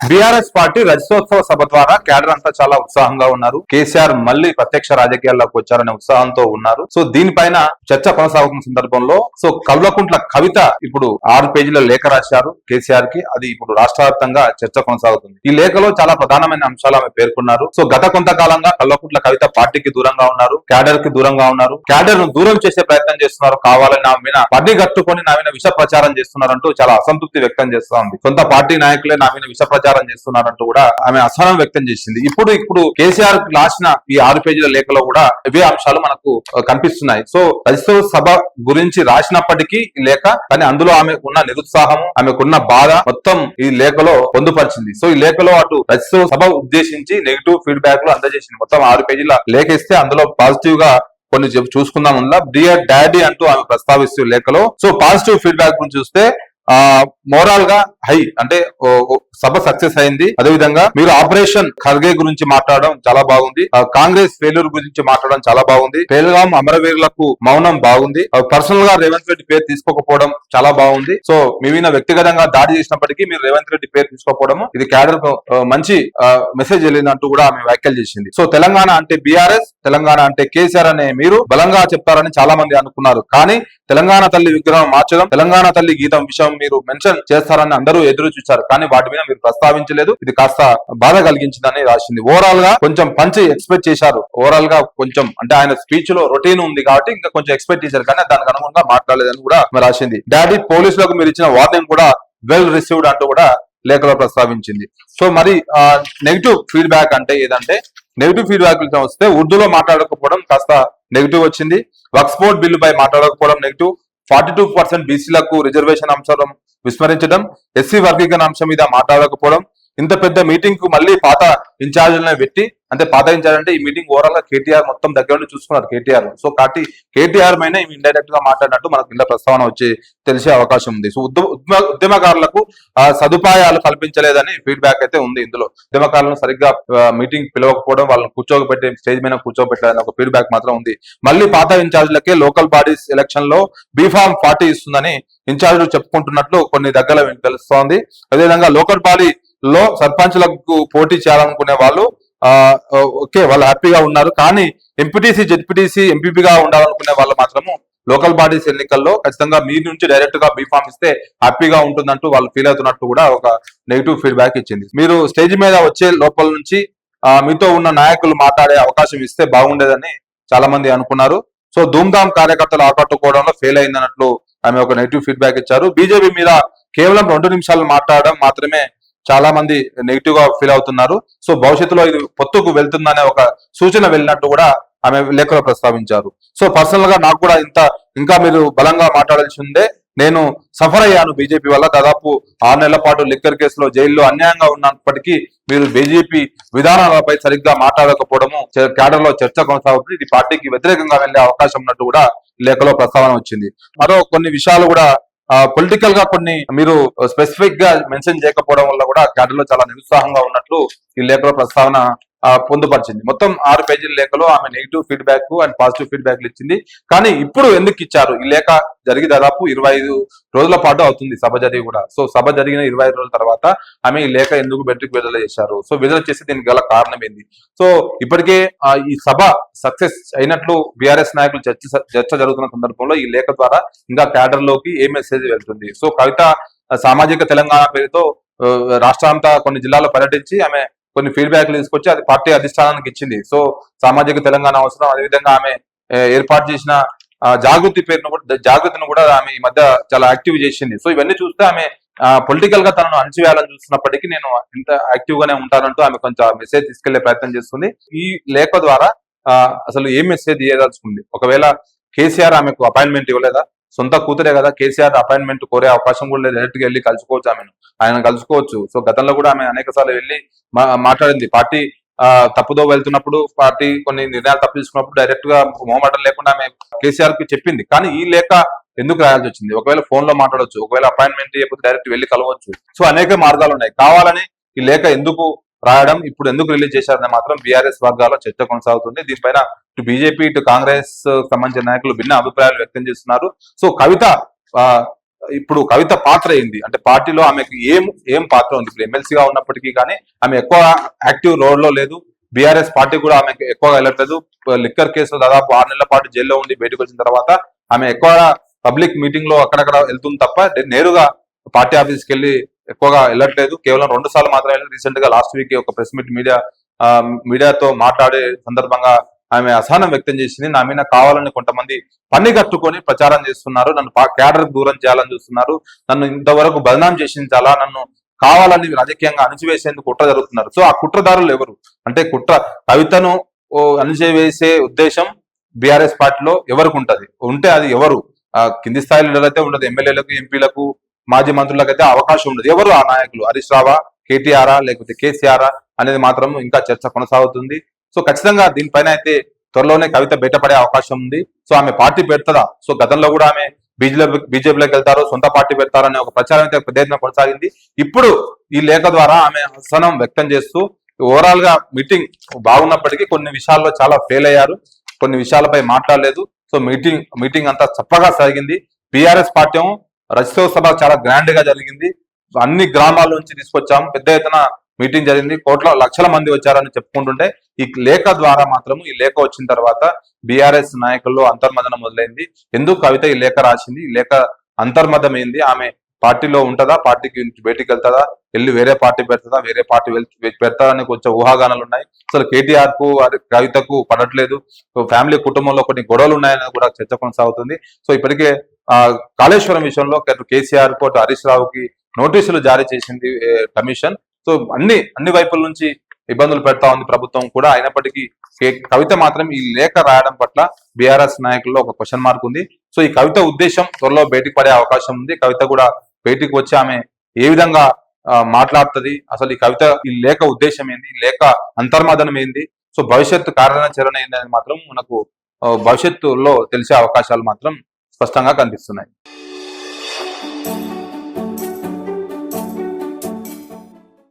BRS party రజతోత్సవ సభ ద్వారా cadre అంతా చాలా ఉత్సాహంగా ఉన్నారు. కేసీఆర్ మళ్ళీ ప్రత్యక్ష రాజకీయాల్లోకి వచ్చారనే ఉత్సాహంతో ఉన్నారు. సో దీనిపైన చర్చ కొనసాగుతున్న సందర్భంలో కల్వకుంట్ల కవిత ఇప్పుడు 6 పేజీల లేఖ రాశారు కేసీఆర్ కి. అది ఇప్పుడు రాష్ట్ర వ్యాప్తంగా చర్చ కొనసాగుతుంది. ఈ లేఖలో చాలా ప్రధానమైన అంశాలు ఆమె పేర్కొన్నారు. సో గత కొంతకాలంగా కల్వకుంట్ల కవిత పార్టీకి దూరంగా ఉన్నారు, క్యాడర్ కి దూరంగా ఉన్నారు, క్యాడర్ ను దూరం చేసే ప్రయత్నం చేస్తున్నారు, కావాలని నా మీద పని కట్టుకొని నా మీద విష ప్రచారం చేస్తున్నారంటూ చాలా అసంతృప్తి వ్యక్తం చేస్తా ఉంది. సొంత పార్టీ నాయకులే నా మీద విష ప్రచారం చేస్తున్నారంటూ కూడా ఆమె అసహనం వ్యక్తం చేసింది. ఇప్పుడు కేసీఆర్ రాసిన ఈ 6 పేజీల లేఖలో కూడా ఇవే అంశాలు మనకు కనిపిస్తున్నాయి. సో రజతోత్సవ సభ గురించి రాసినప్పటికీ ఈ లేఖ, కానీ అందులో ఆమె ఉన్న నిరుత్సాహము, ఆమెకున్న బాధ మొత్తం ఈ లేఖలో పొందుపరిచింది. సో ఈ లేఖలో అటు రజతోత్సవ సభ ఉద్దేశించి నెగిటివ్ ఫీడ్బ్యాక్ లు అందజేసింది. మొత్తం 6 పేజీల లేఖ ఇస్తే అందులో పాజిటివ్ గా కొన్ని చూసుకుందాం. డియర్ డాడీ అంటూ ఆమె ప్రస్తావిస్తూ లేఖలో సో పాజిటివ్ ఫీడ్బ్యాక్ గురించి చూస్తే మోరల్ గా హై, అంటే సభ సక్సెస్ అయింది. అదేవిధంగా మీరు ఆపరేషన్ ఖర్గే గురించి మాట్లాడడం చాలా బాగుంది, కాంగ్రెస్ ఫెయిల్యూర్ గురించి మాట్లాడడం చాలా బాగుంది, పేల్గాం అమరవీరులకు మౌనం బాగుంది, పర్సనల్ గా రేవంత్ రెడ్డి పేరు తీసుకోకపోవడం చాలా బాగుంది. సో మీ మీద వ్యక్తిగతంగా దాడి చేసినప్పటికీ మీరు రేవంత్ రెడ్డి పేరు తీసుకోకపోవడం ఇది క్యాడర్ కు మంచి మెసేజ్ వెళ్ళిందంటూ కూడా ఆమె వ్యాఖ్యలు చేసింది. సో తెలంగాణ అంటే బీఆర్ఎస్, తెలంగాణ అంటే కేసీఆర్ అనే మీరు బలంగా చెప్తారని చాలా మంది అనుకున్నారు, కానీ తెలంగాణ తల్లి విగ్రహం మార్చడం, తెలంగాణ తల్లి గీతం విషయం మీరు మెన్షన్ చేస్తారని అందరూ ఎదురు చూశారు, కానీ వాటి మీద మీరు ప్రస్తావించలేదు. ఇది కాస్త బాధ కలిగించిందని రాసింది. ఓవరాల్ గా కొంచెం పంచి ఎక్స్పెక్ట్ చేశారు. ఓవరాల్ గా కొంచెం అంటే ఆయన స్పీచ్ లో రొటీన్ ఉంది కాబట్టి ఇంకా కొంచెం ఎక్స్పెక్ట్ చేశారు, కానీ దానికి అనుగుణంగా మాట్లాడలేదని కూడా రాసింది. డాడీ పోలీసులకు మీరు ఇచ్చిన వార్నింగ్ కూడా వెల్ రిసీవ్డ్ అంటూ కూడా లేఖలో ప్రస్తావించింది. సో మరి నెగిటివ్ ఫీడ్బ్యాక్ అంటే ఏదంటే, నెగిటివ్ ఫీడ్బ్యాక్ వస్తే ఉర్దూలో మాట్లాడకపోవడం కాస్త నెగిటివ్ వచ్చింది, వక్ఫ్ బోర్డ్ బిల్లుపై మాట్లాడకపోవడం నెగిటివ్, 42% బీసీలకు రిజర్వేషన్ అంశం విస్మరించడం, ఎస్సీ వర్గీకరణ అంశం మీద మాట్లాడకపోవడం, ఇంత పెద్ద మీటింగ్ కు మళ్ళీ పాత ఇన్ఛార్జీలను పెట్టి, అంటే పాత ఇన్ఛార్జ్ అంటే ఈ మీటింగ్ ఓవరాల్ గా కేటీఆర్ మొత్తం దగ్గర నుండి చూసుకున్నారు కేటీఆర్. సో కాబట్టి కేటీఆర్ పైన ఇండైరెక్ట్ గా మాట్లాడినట్టు మనకు కింద ప్రస్తావన వచ్చి తెలిసే అవకాశం ఉంది. సో ఉద్యమకారులకు సదుపాయాలు కల్పించలేదని ఫీడ్బ్యాక్ అయితే ఉంది. ఇందులో ఉద్యమకారులను సరిగ్గా మీటింగ్ పిలవకపోవడం, వాళ్ళని కూర్చోబెట్టి స్టేజ్ మీద కూర్చోబెట్టాలని ఒక ఫీడ్బ్యాక్ మాత్రం ఉంది. మళ్ళీ పాత ఇన్ఛార్జీలకే లోకల్ బాడీస్ ఎలక్షన్ లో బీఫామ్ 40 ఇస్తుందని ఇన్ఛార్జీలు చెప్పుకుంటున్నట్లు కొన్ని దగ్గర తెలుస్తోంది. అదేవిధంగా లోకల్ బాడీ లో సర్పంచ్లకు పోటీ చేయాలనుకునే వాళ్ళు ఓకే, వాళ్ళు హ్యాపీగా ఉన్నారు, కానీ ఎంపీటీసీ జెడ్పీటీసీ ఎంపీపీగా ఉండాలనుకునే వాళ్ళు మాత్రము లోకల్ బాడీస్ ఎన్నికల్లో ఖచ్చితంగా మీ నుంచి డైరెక్ట్ గా బీఫామ్ ఇస్తే హ్యాపీగా ఉంటుందంటూ వాళ్ళు ఫీల్ అవుతున్నట్టు కూడా ఒక నెగిటివ్ ఫీడ్బ్యాక్ ఇచ్చింది. మీరు స్టేజ్ మీద వచ్చే లోపల నుంచి మీతో ఉన్న నాయకులు మాట్లాడే అవకాశం ఇస్తే బాగుండేదని చాలా మంది అనుకున్నారు. సో ధూమ్ధామ్ కార్యకర్తలు ఆకట్టుకోవడంలో ఫెయిల్ అయిందన్నట్లు ఆమె ఒక నెగిటివ్ ఫీడ్బ్యాక్ ఇచ్చారు. బీజేపీ మీద కేవలం 2 నిమిషాలు మాట్లాడడం మాత్రమే చాలా మంది నెగిటివ్ గా ఫీల్ అవుతున్నారు. సో భవిష్యత్తులో ఇది పొత్తుకు వెళ్తుందనే ఒక సూచన వెళ్ళినట్టు కూడా ఆమె లేఖలో ప్రస్తావించారు. సో పర్సనల్ గా నాకు కూడా ఇంకా మీరు బలంగా మాట్లాడాల్సి ఉందే, నేను సఫర్ అయ్యాను బీజేపీ వల్ల. దాదాపు 6 నెలల పాటు లిక్కర్ కేసులో జైల్లో అన్యాయంగా ఉన్నప్పటికీ మీరు బీజేపీ విధానాలపై సరిగ్గా మాట్లాడకపోవడము క్యాడర్ లో చర్చ కొనసాగుతుంది. ఇది పార్టీకి వ్యతిరేకంగా వెళ్లే అవకాశం ఉన్నట్టు కూడా లేఖలో ప్రస్తావన వచ్చింది. మరో కొన్ని విషయాలు కూడా పొలిటికల్ గా కొన్ని మీరు స్పెసిఫిక్ గా మెన్షన్ చేయకపోవడం వల్ల కూడా క్యాడర్ లో చాలా నిరుత్సాహంగా ఉన్నట్లు ఈ లేఖలో ప్రస్తావన పొందుపరిచింది. మొత్తం 6 పేజీల లేఖలో ఆమె negative feedback and positive feedback ఇచ్చింది. కానీ ఇప్పుడు ఎందుకు ఇచ్చారు? ఈ లేఖ జరిగి దాదాపు 25 రోజుల పాటు అవుతుంది సభ జరిగి కూడా. సో సభ జరిగిన 25 రోజుల తర్వాత ఆమె ఈ లేఖ ఎందుకు బయటకు విడుదల చేశారు? సో విడుదల చేసి దీనికి గల కారణం ఏంది? సో ఇప్పటికే ఈ సభ సక్సెస్ అయినట్లు బీఆర్ఎస్ నాయకులు చర్చ జరుగుతున్న సందర్భంలో ఈ లేఖ ద్వారా ఇంకా క్యాడర్ లోకి ఏ మెసేజ్ వెళ్తుంది? సో కవిత సామాజిక తెలంగాణ పేరుతో రాష్ట్రాంతా కొన్ని జిల్లాల్లో పర్యటించి ఆమె కొన్ని ఫీడ్బ్యాక్లు తీసుకొచ్చి అది పార్టీ అధిష్టానానికి ఇచ్చింది. సో సామాజిక తెలంగాణ అవసరం, అదేవిధంగా ఆమె ఏర్పాటు చేసిన జాగృతిని కూడా ఆమె ఈ మధ్య చాలా యాక్టివ్ చేసింది. సో ఇవన్నీ చూస్తే ఆమె పొలిటికల్ గా తనను అణచివేయాలని చూస్తున్నప్పటికీ నేను ఇంత యాక్టివ్ గానే ఉంటానంటూ ఆమె కొంచెం మెసేజ్ తీసుకెళ్లే ప్రయత్నం చేస్తుంది. ఈ లేఖ ద్వారా అసలు ఏం మెసేజ్ ఇవ్వదలుచుకుంది? ఒకవేళ కేసీఆర్ ఆమెకు అపాయింట్మెంట్ ఇవ్వలేదా? సొంత కూతురే కదా, కేసీఆర్ అపాయింట్మెంట్ కోరే అవకాశం కూడా లేదు. డైరెక్ట్ గా వెళ్ళి కలుసుకోవచ్చు, ఆయన కలుసుకోవచ్చు. సో గతంలో కూడా ఆమె అనేక సార్లు వెళ్ళి మాట్లాడింది. పార్టీ తప్పుదో వెళ్తున్నప్పుడు, పార్టీ కొన్ని నిర్ణయాలు తప్పు తీసుకున్నప్పుడు డైరెక్ట్ గా మొహమాటం లేకుండా ఆమె కేసీఆర్ కి చెప్పింది. కానీ ఈ లేఖ ఎందుకు రాయాల్సి వచ్చింది? ఒకవేళ ఫోన్ లో మాట్లాడవచ్చు, ఒకవేళ అపాయింట్మెంట్ ఇవ్వకపోతే డైరెక్ట్ వెళ్ళి కలవచ్చు. సో అనేక మార్గాలు ఉన్నాయి. కావాలని ఈ లేఖ ఎందుకు రాయడం, ఇప్పుడు ఎందుకు రిలీజ్ చేశారని మాత్రం బీఆర్ఎస్ వర్గాల్లో చర్చ కొనసాగుతుంది. దీనిపైన ఇటు బీజేపీ ఇటు కాంగ్రెస్ సంబంధించిన నాయకులు భిన్న అభిప్రాయాలు వ్యక్తం చేస్తున్నారు. సో కవిత ఇప్పుడు కవిత పాత్ర ఏంది అంటే పార్టీలో ఆమెకు ఏం పాత్ర ఉంది. ఇప్పుడు ఎమ్మెల్సీగా ఉన్నప్పటికీ కానీ ఆమె ఎక్కువ యాక్టివ్ రోల్ లో లేదు. బీఆర్ఎస్ పార్టీ కూడా ఆమెకు ఎక్కువగా వెళ్ళట్లేదు. లిక్కర్ కేసులో దాదాపు 6 నెలల పాటు జైల్లో ఉండి బయటకు వచ్చిన తర్వాత ఆమె ఎక్కువగా పబ్లిక్ మీటింగ్ లో అక్కడక్కడ వెళ్తుంది తప్ప నేరుగా పార్టీ ఆఫీస్కి వెళ్ళి ఎక్కువగా వెళ్ళట్లేదు. కేవలం 2 సార్లు మాత్రమే. రీసెంట్ గా లాస్ట్ వీక్ ఒక ప్రెస్ మీట్ మీడియాతో మాట్లాడే సందర్భంగా ఆమె అసహనం వ్యక్తం చేసింది. నా మీద కావాలని కొంతమంది పని కట్టుకొని ప్రచారం చేస్తున్నారు, నన్ను క్యాడర్ దూరం చేయాలని చూస్తున్నారు, నన్ను ఇంతవరకు బదనాం చేసించాలా, నన్ను కావాలని రాజకీయంగా అణచివేసేందుకు కుట్ర జరుగుతున్నారు. సో ఆ కుట్రదారులు ఎవరు అంటే కవితను అణచివేసే ఉద్దేశం బీఆర్ఎస్ పార్టీలో ఎవరికి ఉంటే అది ఎవరు? కింది స్థాయి లీడర్లు అయితే ఉండదు. ఎమ్మెల్యేలకు, ఎంపీలకు, మాజీ మంత్రులకు అయితే అవకాశం ఉండదు. ఎవరు ఆ నాయకులు? హరీష్ రావా, కేటీఆరా, లేకపోతే కేసీఆరా అనేది మాత్రం ఇంకా చర్చ కొనసాగుతుంది. సో ఖచ్చితంగా దీనిపైన అయితే త్వరలోనే కవిత బయటపడే అవకాశం ఉంది. సో ఆమె పార్టీ పెడతదా? సో గతంలో కూడా ఆమె బీజేపీలోకి వెళ్తారో సొంత పార్టీ పెడతారో అనే ఒక ప్రచారం అయితే పెద్ద ఎత్తున కొనసాగింది. ఇప్పుడు ఈ లేఖ ద్వారా ఆమె అసహనం వ్యక్తం చేస్తూ ఓవరాల్ గా మీటింగ్ బాగున్నప్పటికీ కొన్ని విషయాల్లో చాలా ఫెయిల్ అయ్యారు, కొన్ని విషయాలపై మాట్లాడలేదు. సో మీటింగ్ అంతా చప్పగా సాగింది. బీఆర్ఎస్ పార్టీ రజతోత్సవ చాలా గ్రాండ్ గా జరిగింది. అన్ని గ్రామాల నుంచి తీసుకొచ్చాం, పెద్ద ఎత్తున మీటింగ్ జరిగింది, లక్షల మంది వచ్చారని చెప్పుకుంటుంటే ఈ లేఖ ద్వారా మాత్రం ఈ లేఖ వచ్చిన తర్వాత బీఆర్ఎస్ నాయకుల్లో అంతర్మదనం మొదలైంది. ఎందుకు కవిత ఈ లేఖ రాసింది? ఈ లేఖ అంతర్మదం ఏంది? ఆమె పార్టీలో ఉంటుందా, పార్టీకి బయటికి వెళ్తుందా, వెళ్ళి వేరే పార్టీ పెడతా, వేరే పార్టీ పెడతారని కొంచెం ఊహాగానాలు ఉన్నాయి. అసలు కేటీఆర్ కు కవితకు పడట్లేదు, ఫ్యామిలీ కుటుంబంలో కొన్ని గొడవలు ఉన్నాయని కూడా చర్చ కొనసాగుతుంది. సో ఇప్పటికే కాళేశ్వరం విషయంలో కేసీఆర్ కు హరీష్ రావుకి నోటీసులు జారీ చేసింది కమిషన్. సో అన్ని వైపుల నుంచి ఇబ్బందులు పెడతా ఉంది ప్రభుత్వం కూడా. అయినప్పటికీ కవిత మాత్రం ఈ లేఖ రాయడం పట్ల బీఆర్ఎస్ నాయకుల్లో ఒక క్వశ్చన్ మార్క్ ఉంది. సో ఈ కవిత ఉద్దేశం త్వరలో బయటికి పడే అవకాశం ఉంది. కవిత కూడా బయటికి వచ్చి ఆమె ఏ విధంగా మాట్లాడుతుంది, అసలు ఈ లేఖ ఉద్దేశం ఏంది, ఈ లేఖ అంతర్మదనం ఏంది, సో భవిష్యత్తు కార్యాచరణ ఏంది అనేది మాత్రం మనకు భవిష్యత్తులో తెలిసే అవకాశాలు మాత్రం స్పష్టంగా కనిపిస్తున్నాయి.